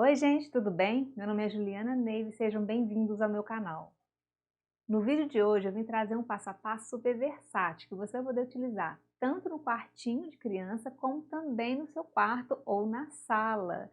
Oi gente, tudo bem? Meu nome é Juliana Neiva e sejam bem-vindos ao meu canal. No vídeo de hoje eu vim trazer um passo a passo super versátil que você vai poder utilizar tanto no quartinho de criança como também no seu quarto ou na sala.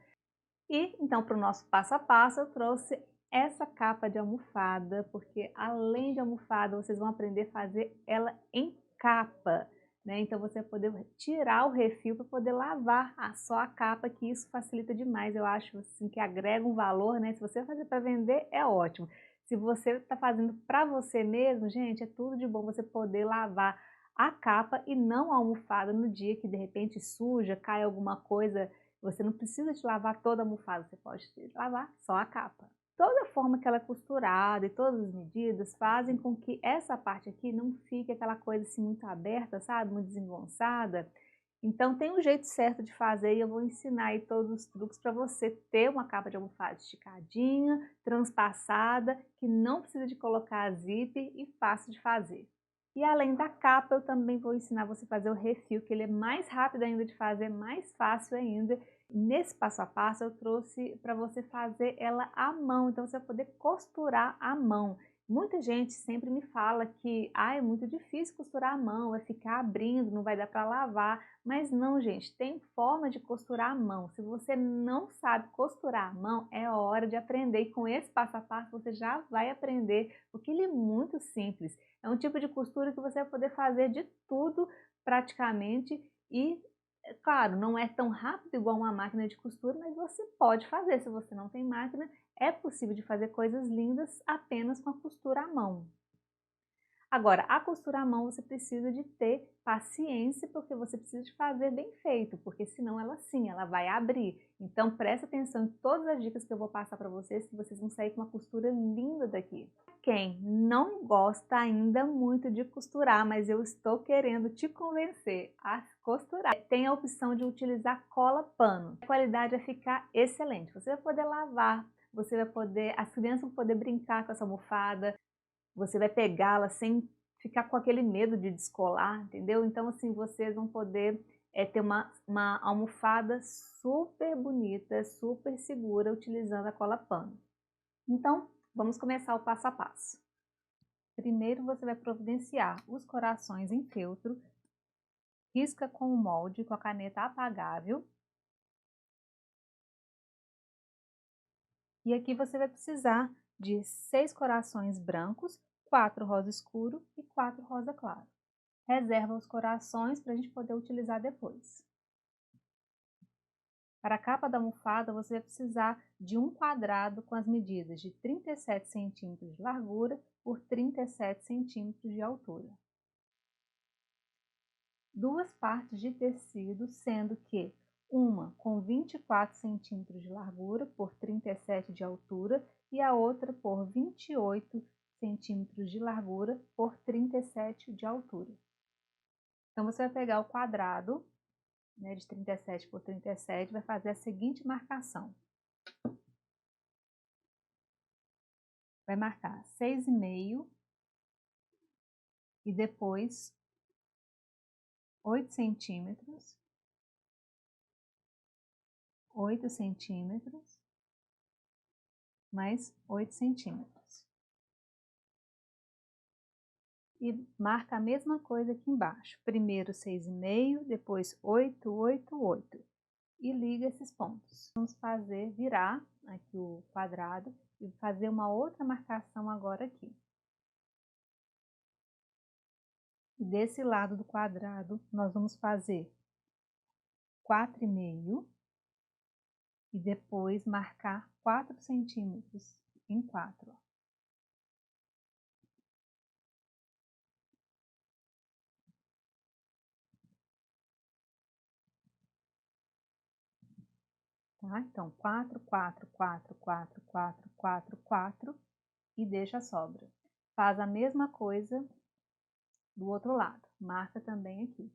E então para o nosso passo a passo eu trouxe essa capa de almofada, porque além de almofada vocês vão aprender a fazer ela em capa. Então você vai poder tirar o refil para poder lavar só a capa, que isso facilita demais. Eu acho assim, que agrega um valor, né? Se você fazer para vender, é ótimo. Se você está fazendo para você mesmo, gente, é tudo de bom você poder lavar a capa e não a almofada no dia que de repente suja, cai alguma coisa. Você não precisa de lavar toda a almofada, você pode lavar só a capa. Toda a forma que ela é costurada e todas as medidas fazem com que essa parte aqui não fique aquela coisa assim muito aberta, sabe? Muito desengonçada. Então tem um jeito certo de fazer e eu vou ensinar aí todos os truques para você ter uma capa de almofada esticadinha, transpassada, que não precisa de colocar zíper e fácil de fazer. E além da capa, eu também vou ensinar você a fazer o refil, que ele é mais rápido ainda de fazer, mais fácil ainda. Nesse passo a passo eu trouxe para você fazer ela à mão, então você vai poder costurar à mão. Muita gente sempre me fala que é muito difícil costurar à mão, vai ficar abrindo, não vai dar para lavar, mas não, gente, tem forma de costurar à mão. Se você não sabe costurar à mão, é hora de aprender e com esse passo a passo você já vai aprender, porque ele é muito simples. É um tipo de costura que você vai poder fazer de tudo praticamente e claro, não é tão rápido igual uma máquina de costura, mas você pode fazer. Se você não tem máquina, é possível de fazer coisas lindas apenas com a costura à mão. Agora, a costura à mão você precisa de ter paciência, porque você precisa de fazer bem feito, porque senão ela sim, ela vai abrir. Então presta atenção em todas as dicas que eu vou passar para vocês, que vocês vão sair com uma costura linda daqui. Quem não gosta ainda muito de costurar, mas eu estou querendo te convencer a costurar, tem a opção de utilizar cola pano. A qualidade vai ficar excelente. Você vai poder lavar, você vai poder, as crianças vão poder brincar com essa almofada, você vai pegá-la sem ficar com aquele medo de descolar, entendeu? Então assim, vocês vão poder ter uma almofada super bonita, super segura, utilizando a cola pano. Então, vamos começar o passo a passo. Primeiro você vai providenciar os corações em feltro, risca com o molde com a caneta apagável. E aqui você vai precisar de 6 corações brancos, 4 rosa escuro e 4 rosa claro. Reserva os corações para a gente poder utilizar depois. Para a capa da almofada, você vai precisar de um quadrado com as medidas de 37 centímetros de largura por 37 centímetros de altura. Duas partes de tecido, sendo que uma com 24 centímetros de largura por 37 de altura e a outra por 28 centímetros de largura por 37 de altura. Então, você vai pegar o quadrado, né, de 37 por 37, vai fazer a seguinte marcação. Vai marcar 6,5 e depois 8 centímetros, 8 centímetros, mais 8 centímetros. E marca a mesma coisa aqui embaixo. Primeiro 6,5, depois 8, 8, 8. E liga esses pontos. Vamos fazer virar aqui o quadrado e fazer uma outra marcação agora aqui. E desse lado do quadrado, nós vamos fazer 4,5 e depois marcar 4 centímetros em 4. Tá? Então, 4, 4, 4, 4, 4, 4, 4 e deixa a sobra. Faz a mesma coisa do outro lado, marca também aqui.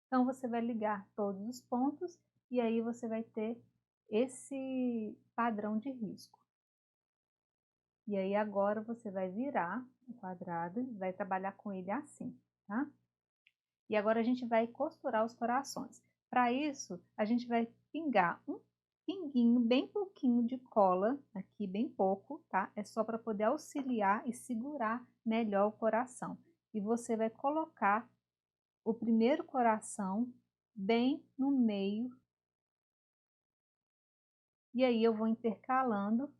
Então, você vai ligar todos os pontos e aí você vai ter esse padrão de risco. E aí, agora você vai virar o quadrado e vai trabalhar com ele assim, tá? E agora a gente vai costurar os corações. Para isso, a gente vai pingar um pinguinho, bem pouquinho de cola, aqui bem pouco, tá? É só para poder auxiliar e segurar melhor o coração. E você vai colocar o primeiro coração bem no meio. E aí eu vou intercalando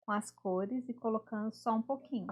com as cores e colocando só um pouquinho.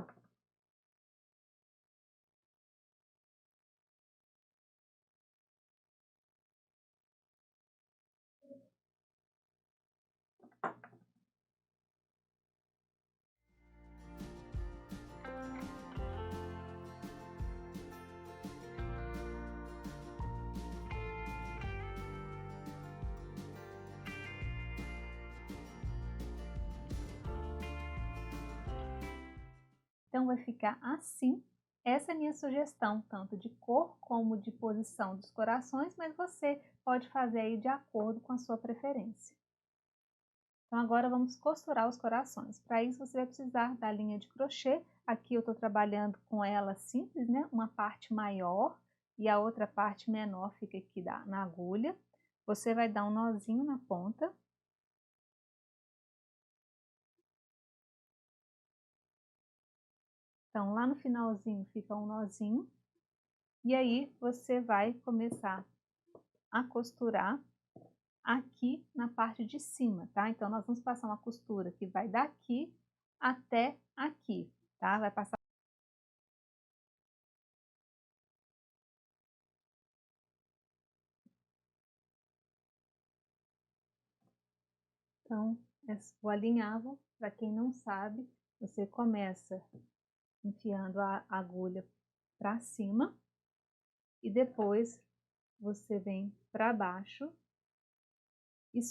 Então vai ficar assim. Essa é a minha sugestão, tanto de cor como de posição dos corações, mas você pode fazer aí de acordo com a sua preferência. Então agora vamos costurar os corações. Para isso você vai precisar da linha de crochê. Aqui eu estou trabalhando com ela simples, né? Uma parte maior e a outra parte menor fica aqui na agulha. Você vai dar um nozinho na ponta. Então lá no finalzinho fica um nozinho. E aí você vai começar a costurar aqui na parte de cima, tá? Então nós vamos passar uma costura que vai daqui até aqui, tá? Vai passar. Então, o alinhavo, para quem não sabe, você começa enfiando a agulha para cima e depois você vem para baixo e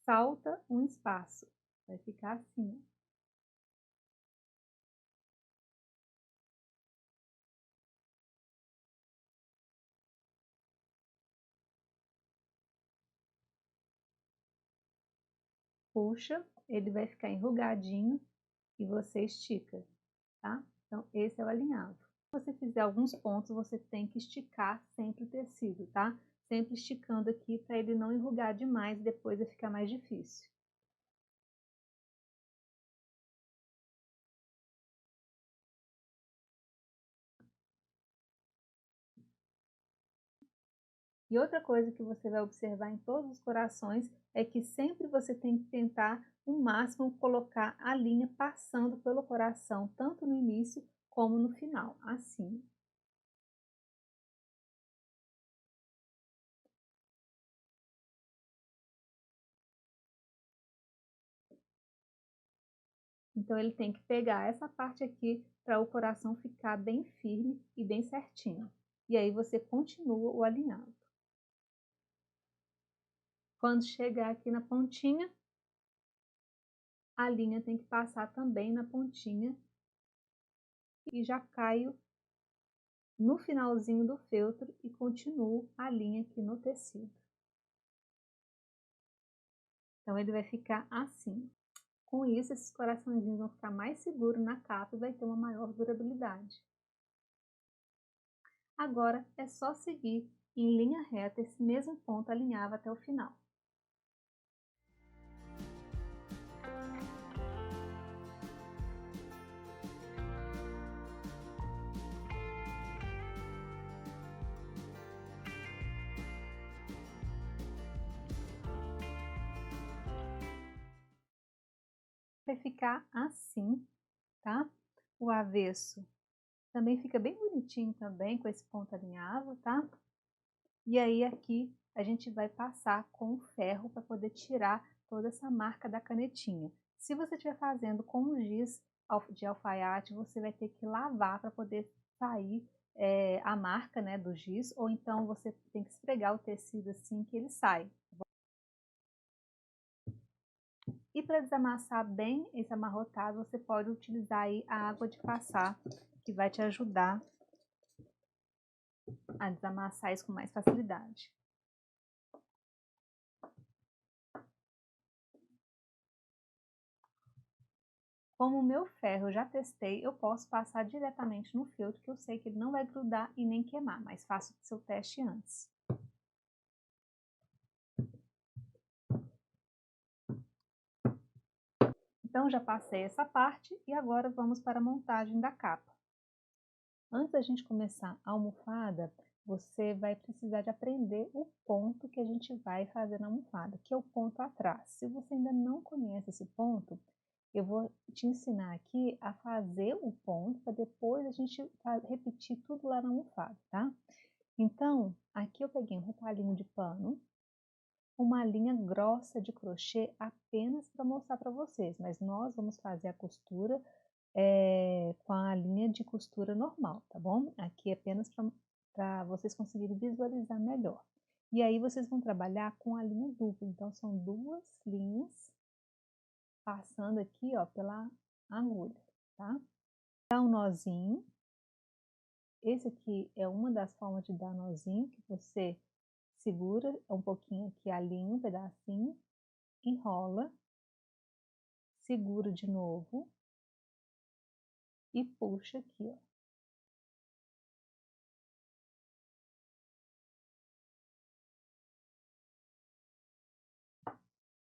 salta um espaço. Vai ficar assim. Puxa, ele vai ficar enrugadinho e você estica, tá? Então, esse é o alinhavo. Se você fizer alguns pontos, você tem que esticar sempre o tecido, tá? Sempre esticando aqui para ele não enrugar demais e depois vai ficar mais difícil. E outra coisa que você vai observar em todos os corações é que sempre você tem que tentar o máximo colocar a linha passando pelo coração, tanto no início como no final, assim. Então ele tem que pegar essa parte aqui para o coração ficar bem firme e bem certinho. E aí você continua o alinhavo. Quando chegar aqui na pontinha, a linha tem que passar também na pontinha e já caio no finalzinho do feltro e continuo a linha aqui no tecido. Então ele vai ficar assim. Com isso, esses coraçõezinhos vão ficar mais seguros na capa e vai ter uma maior durabilidade. Agora é só seguir em linha reta esse mesmo ponto alinhavo até o final. Vai ficar assim, tá? O avesso também fica bem bonitinho também com esse ponto alinhavo, tá? E aí aqui a gente vai passar com o ferro para poder tirar toda essa marca da canetinha. Se você estiver fazendo com o giz de alfaiate, você vai ter que lavar para poder sair a marca, né, do giz, ou então você tem que esfregar o tecido assim que ele sai. E para desamassar bem esse amarrotado, você pode utilizar aí a água de passar, que vai te ajudar a desamassar isso com mais facilidade. Como o meu ferro eu já testei, eu posso passar diretamente no feltro, que eu sei que ele não vai grudar e nem queimar, mas faça o seu teste antes. Então, já passei essa parte e agora vamos para a montagem da capa. Antes da gente começar a almofada, você vai precisar de aprender o ponto que a gente vai fazer na almofada, que é o ponto atrás. Se você ainda não conhece esse ponto, eu vou te ensinar aqui a fazer o ponto para depois a gente repetir tudo lá na almofada, tá? Então, aqui eu peguei um retalhinho de pano, uma linha grossa de crochê apenas para mostrar para vocês, mas nós vamos fazer a costura com a linha de costura normal, tá bom? Aqui é apenas para vocês conseguirem visualizar melhor. E aí vocês vão trabalhar com a linha dupla, então são duas linhas passando aqui, ó, pela agulha, tá? Dá um nozinho. Esse aqui é uma das formas de dar nozinho, que você segura um pouquinho aqui a linha, um pedacinho, enrola, segura de novo e puxa aqui, ó.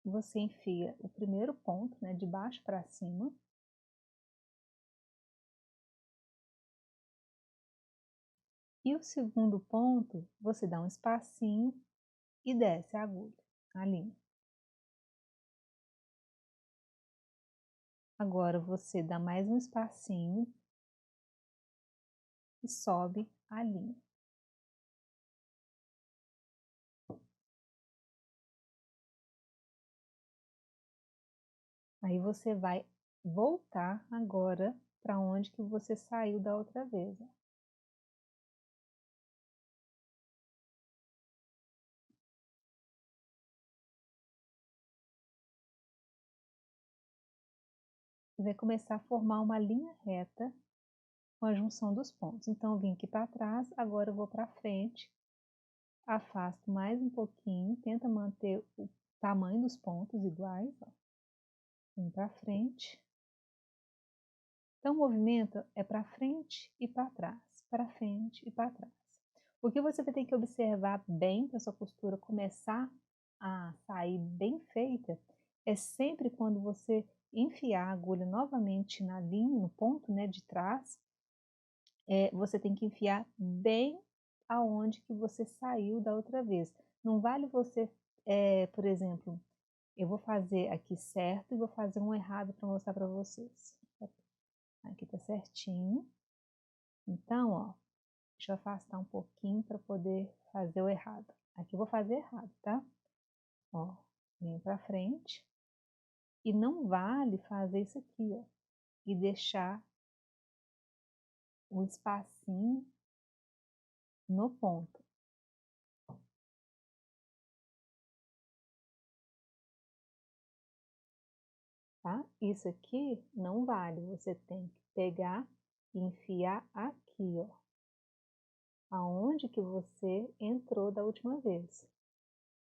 Você enfia o primeiro ponto, né, de baixo para cima. E o segundo ponto, você dá um espacinho e desce a agulha, a linha. Agora você dá mais um espacinho e sobe a linha. Aí você vai voltar agora para onde que você saiu da outra vez, ó. E vai começar a formar uma linha reta com a junção dos pontos. Então, eu vim aqui para trás, agora eu vou para frente, afasto mais um pouquinho, tenta manter o tamanho dos pontos iguais, ó. Vim para frente. Então, o movimento é para frente e para trás, para frente e para trás. O que você vai ter que observar bem para sua costura começar a sair bem feita é sempre quando você enfiar a agulha novamente na linha, no ponto, né, de trás, você tem que enfiar bem aonde que você saiu da outra vez. Não vale você, por exemplo, eu vou fazer aqui certo e vou fazer um errado para mostrar para vocês. Aqui tá certinho. Então, ó, deixa eu afastar um pouquinho para poder fazer o errado. Aqui eu vou fazer errado, tá? Ó, venho para frente. E não vale fazer isso aqui, ó, e deixar um espacinho no ponto. Tá? Isso aqui não vale, você tem que pegar e enfiar aqui, ó, aonde que você entrou da última vez.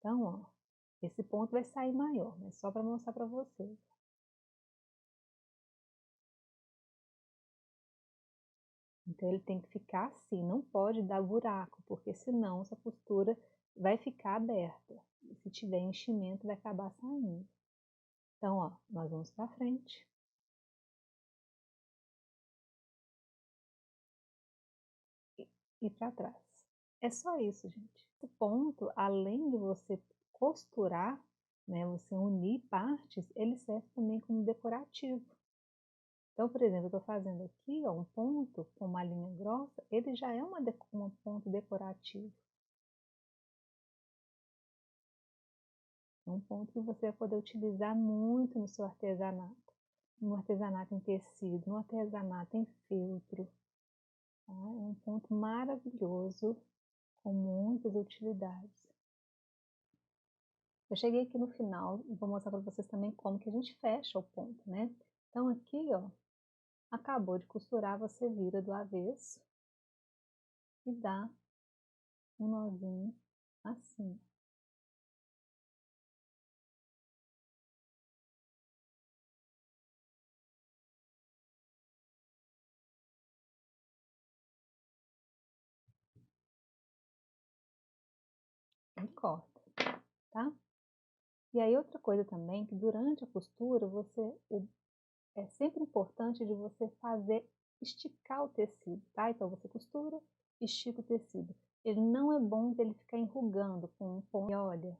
Então, ó, esse ponto vai sair maior, mas só para mostrar para vocês. Então, ele tem que ficar assim, não pode dar buraco, porque senão essa costura vai ficar aberta. E se tiver enchimento, vai acabar saindo. Então, ó, nós vamos para frente. E para trás. É só isso, gente. Esse ponto, além de você costurar, né, você unir partes, ele serve também como decorativo. Então, por exemplo, eu estou fazendo aqui, ó, um ponto com uma linha grossa, ele já é um ponto decorativo. É um ponto que você vai poder utilizar muito no seu artesanato. No artesanato em tecido, no artesanato em feltro. Tá? É um ponto maravilhoso, com muitas utilidades. Eu cheguei aqui no final e vou mostrar para vocês também como que a gente fecha o ponto, né? Então aqui, ó, acabou de costurar, você vira do avesso e dá um nozinho assim. E corta, tá? E aí outra coisa também, que durante a costura, é sempre importante de você esticar o tecido, tá? Então você costura, estica o tecido. Ele não é bom dele ficar enrugando com um ponto. E olha,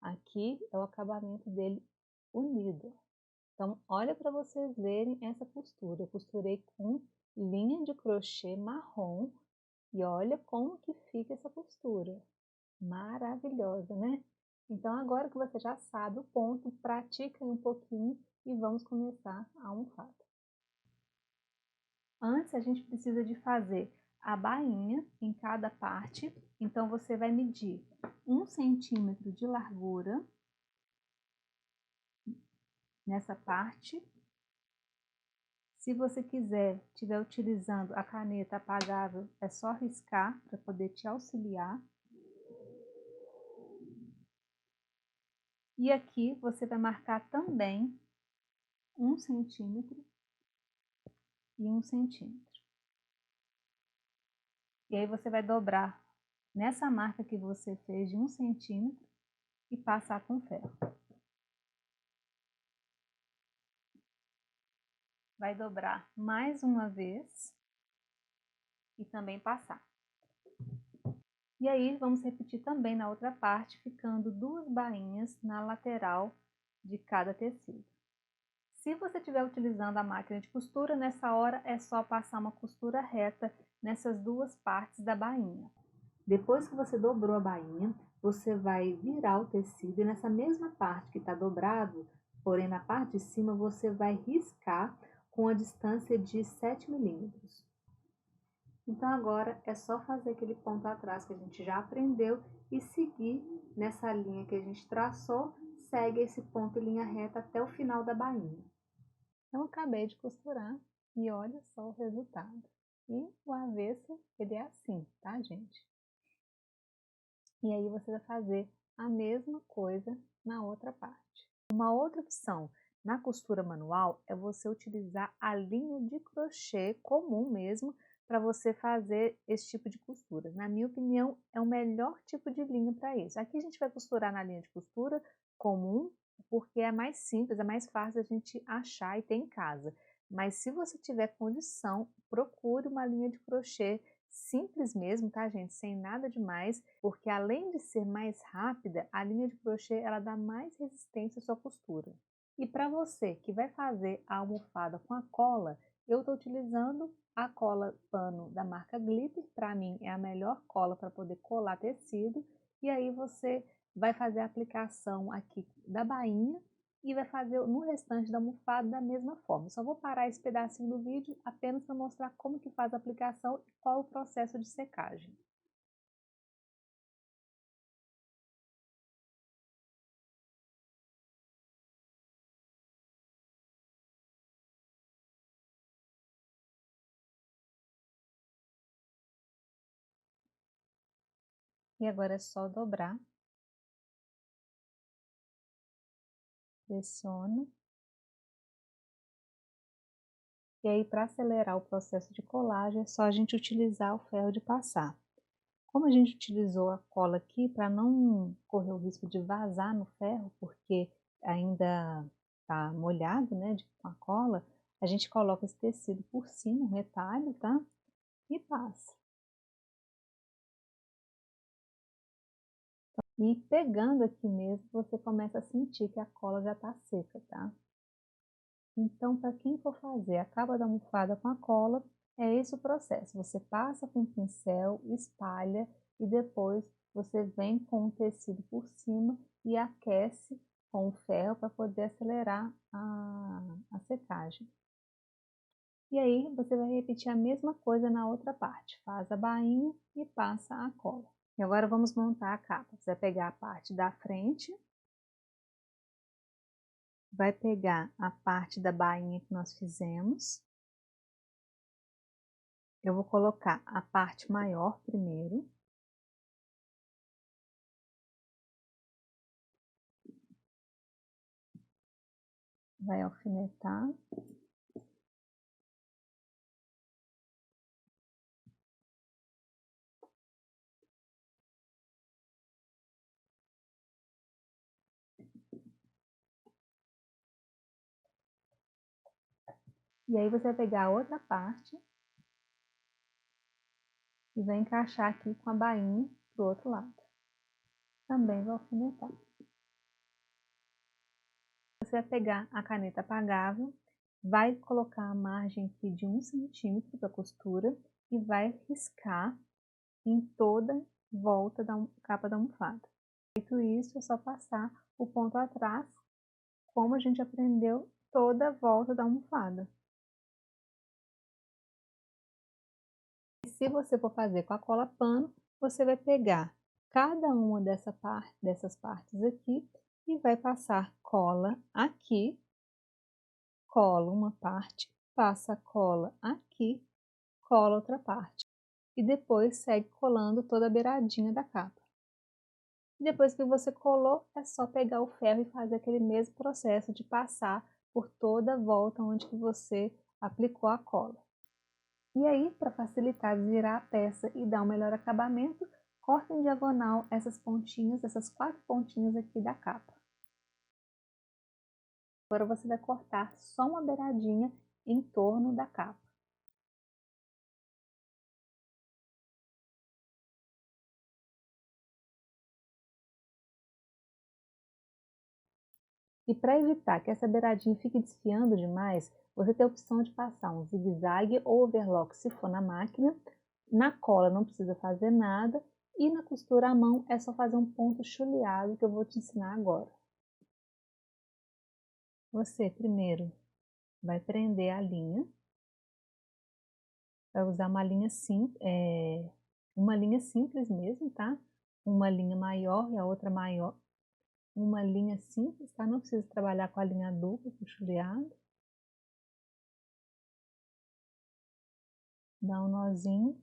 aqui é o acabamento dele unido. Então, olha para vocês verem essa costura. Eu costurei com linha de crochê marrom e olha como que fica essa costura. Maravilhosa, né? Então, agora que você já sabe o ponto, pratica aí um pouquinho e vamos começar a almofada. Antes, a gente precisa de fazer a bainha em cada parte. Então, você vai medir 1 centímetro de largura nessa parte. Se você estiver utilizando a caneta apagável, é só riscar para poder te auxiliar. E aqui você vai marcar também 1 centímetro e 1 centímetro. E aí você vai dobrar nessa marca que você fez de 1 centímetro e passar com ferro. Vai dobrar mais uma vez e também passar. E aí vamos repetir também na outra parte, ficando 2 bainhas na lateral de cada tecido. Se você estiver utilizando a máquina de costura, nessa hora é só passar uma costura reta nessas 2 partes da bainha. Depois que você dobrou a bainha, você vai virar o tecido e nessa mesma parte que está dobrado, porém na parte de cima, você vai riscar com a distância de 7 milímetros. Então agora é só fazer aquele ponto atrás que a gente já aprendeu e seguir nessa linha que a gente traçou, segue esse ponto em linha reta até o final da bainha. Eu acabei de costurar e olha só o resultado. E o avesso, ele é assim, tá, gente? E aí você vai fazer a mesma coisa na outra parte. Uma outra opção na costura manual é você utilizar a linha de crochê comum mesmo para você fazer esse tipo de costura. Na minha opinião, é o melhor tipo de linha para isso. Aqui a gente vai costurar na linha de costura comum, porque é mais simples, é mais fácil a gente achar e ter em casa. Mas se você tiver condição, procure uma linha de crochê simples mesmo, tá, gente? Sem nada demais, porque além de ser mais rápida, a linha de crochê ela dá mais resistência à sua costura. E para você que vai fazer a almofada com a cola, eu estou utilizando a cola pano da marca Glitter, para mim é a melhor cola para poder colar tecido, e aí você vai fazer a aplicação aqui da bainha e vai fazer no restante da almofada da mesma forma. Só vou parar esse pedacinho do vídeo apenas para mostrar como que faz a aplicação e qual o processo de secagem. E agora é só dobrar, pressiona. E aí, para acelerar o processo de colagem, é só a gente utilizar o ferro de passar. Como a gente utilizou a cola aqui, para não correr o risco de vazar no ferro, porque ainda está molhado, né, com a cola, a gente coloca esse tecido por cima, um retalho, tá? E passa. E pegando aqui mesmo, você começa a sentir que a cola já está seca, tá? Então, para quem for fazer a capa da almofada com a cola, é esse o processo. Você passa com o pincel, espalha e depois você vem com o tecido por cima e aquece com o ferro para poder acelerar a secagem. E aí você vai repetir a mesma coisa na outra parte. Faz a bainha e passa a cola. E agora vamos montar a capa. Você vai pegar a parte da frente, vai pegar a parte da bainha que nós fizemos. Eu vou colocar a parte maior primeiro. Vai alfinetar. E aí você vai pegar a outra parte e vai encaixar aqui com a bainha pro outro lado. Também vai alfinetar. Você vai pegar a caneta apagável, vai colocar a margem aqui de 1 centímetro para costura e vai riscar em toda volta da capa da almofada. Feito isso, é só passar o ponto atrás, como a gente aprendeu toda a volta da almofada. E se você for fazer com a cola pano, você vai pegar cada uma dessas partes aqui e vai passar cola aqui, cola uma parte, passa cola aqui, cola outra parte. E depois segue colando toda a beiradinha da capa. Depois que você colou, é só pegar o ferro e fazer aquele mesmo processo de passar por toda a volta onde que você aplicou a cola. E aí, para facilitar virar a peça e dar um melhor acabamento, corta em diagonal essas pontinhas, essas 4 pontinhas aqui da capa. Agora você vai cortar só uma beiradinha em torno da capa. E para evitar que essa beiradinha fique desfiando demais, você tem a opção de passar um zigue-zague ou overlock se for na máquina. Na cola não precisa fazer nada e na costura à mão é só fazer um ponto chuleado que eu vou te ensinar agora. Você primeiro vai prender a linha, vai usar uma linha simples mesmo, tá? Uma linha maior e a outra maior. Uma linha simples, tá? Não precisa trabalhar com a linha dupla, com chuleado. Dá um nozinho.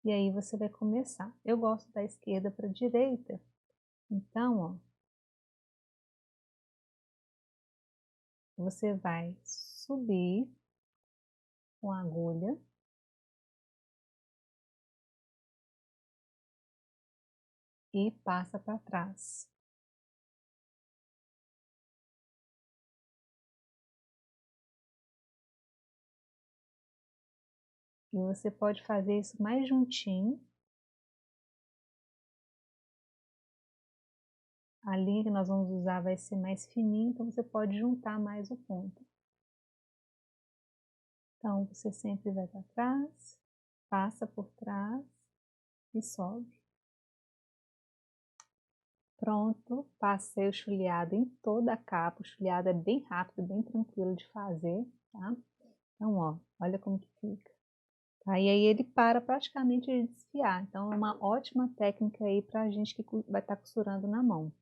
E aí você vai começar. Eu gosto da esquerda para a direita. Então, ó, você vai subir com a agulha. E passa para trás. E você pode fazer isso mais juntinho. A linha que nós vamos usar vai ser mais fininha, então você pode juntar mais o ponto. Então, você sempre vai para trás, passa por trás e sobe. Pronto, passei o chuleado em toda a capa. O chuleado é bem rápido, bem tranquilo de fazer, tá? Então, ó, olha como que fica. Tá? E aí ele para praticamente de desfiar. Então, é uma ótima técnica aí pra gente que vai estar costurando na mão.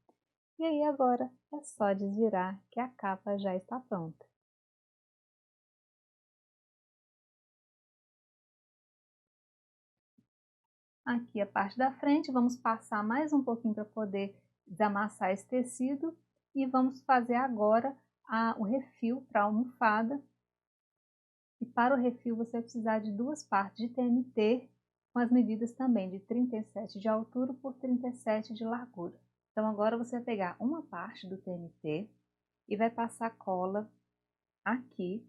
E aí agora é só desvirar que a capa já está pronta. Aqui a parte da frente, vamos passar mais um pouquinho para poder desamassar esse tecido e vamos fazer agora o refil para a almofada. E para o refil você vai precisar de 2 partes de TNT com as medidas também de 37 de altura por 37 de largura. Então agora você vai pegar uma parte do TNT e vai passar cola aqui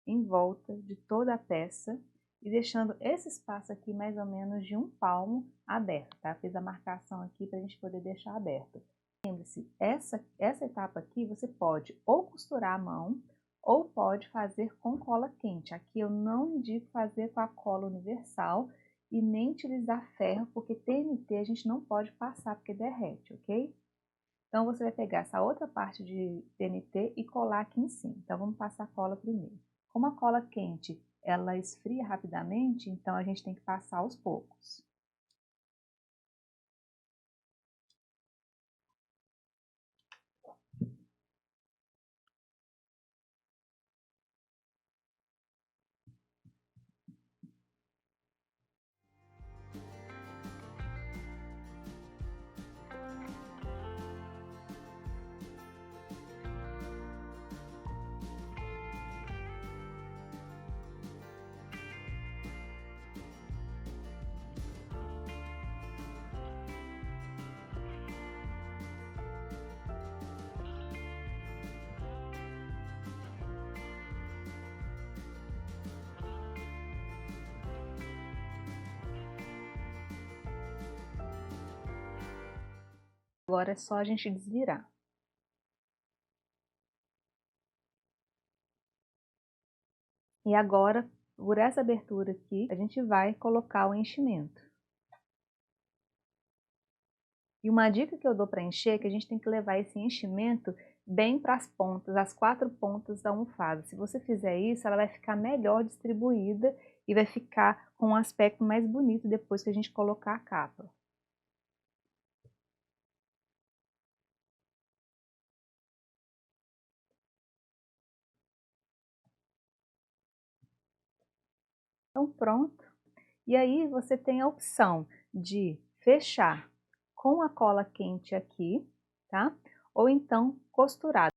em volta de toda a peça e deixando esse espaço aqui mais ou menos de 1 palmo aberto, tá? Fiz a marcação aqui para a gente poder deixar aberto. Lembre-se, essa etapa aqui você pode ou costurar à mão ou pode fazer com cola quente. Aqui eu não indico fazer com a cola universal e nem utilizar ferro, porque TNT a gente não pode passar porque derrete, ok? Então você vai pegar essa outra parte de TNT e colar aqui em cima. Então vamos passar a cola primeiro. Como a cola quente, ela esfria rapidamente, então a gente tem que passar aos poucos. Agora é só a gente desvirar. E agora, por essa abertura aqui, a gente vai colocar o enchimento. E uma dica que eu dou para encher é que a gente tem que levar esse enchimento bem para as pontas, as 4 pontas da almofada. Se você fizer isso, ela vai ficar melhor distribuída e vai ficar com um aspecto mais bonito depois que a gente colocar a capa. Então pronto. E aí você tem a opção de fechar com a cola quente aqui, tá? Ou então costurar.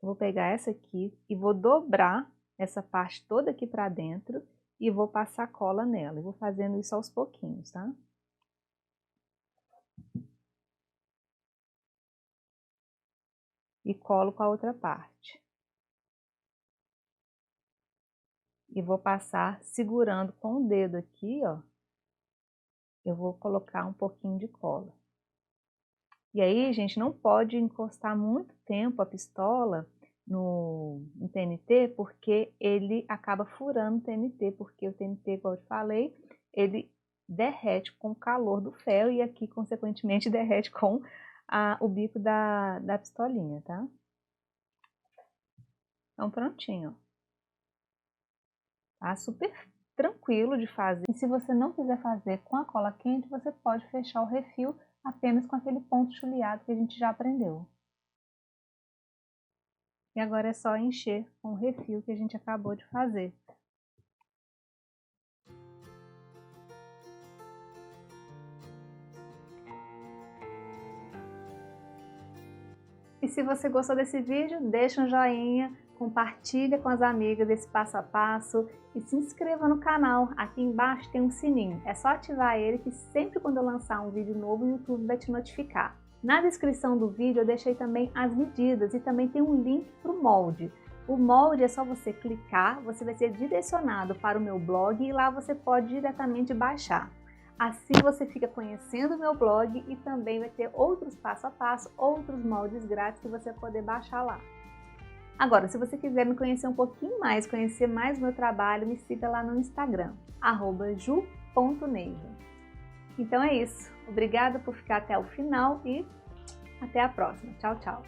Eu vou pegar essa aqui e vou dobrar essa parte toda aqui para dentro e vou passar cola nela. Eu vou fazendo isso aos pouquinhos, tá? E colo com a outra parte. E vou passar segurando com o dedo aqui, ó. Eu vou colocar um pouquinho de cola. E aí, gente, não pode encostar muito tempo a pistola no TNT, porque ele acaba furando o TNT, porque o TNT, como eu te falei, ele derrete com o calor do ferro e aqui, consequentemente, derrete com o bico da pistolinha, tá? Então, prontinho. Tá super tranquilo de fazer. E se você não quiser fazer com a cola quente, você pode fechar o refil apenas com aquele ponto chuleado que a gente já aprendeu. E agora é só encher com o refil que a gente acabou de fazer. E se você gostou desse vídeo, deixa um joinha, compartilha com as amigas desse passo a passo e se inscreva no canal. Aqui embaixo tem um sininho, é só ativar ele que sempre quando eu lançar um vídeo novo o YouTube vai te notificar. Na descrição do vídeo eu deixei também as medidas e também tem um link para o molde. O molde é só você clicar, você vai ser direcionado para o meu blog e lá você pode diretamente baixar. Assim você fica conhecendo o meu blog e também vai ter outros passo a passo, outros moldes grátis que você vai poder baixar lá. Agora, se você quiser me conhecer um pouquinho mais, conhecer mais o meu trabalho, me siga lá no Instagram, @ju.neiva. Então é isso. Obrigada por ficar até o final e até a próxima. Tchau, tchau!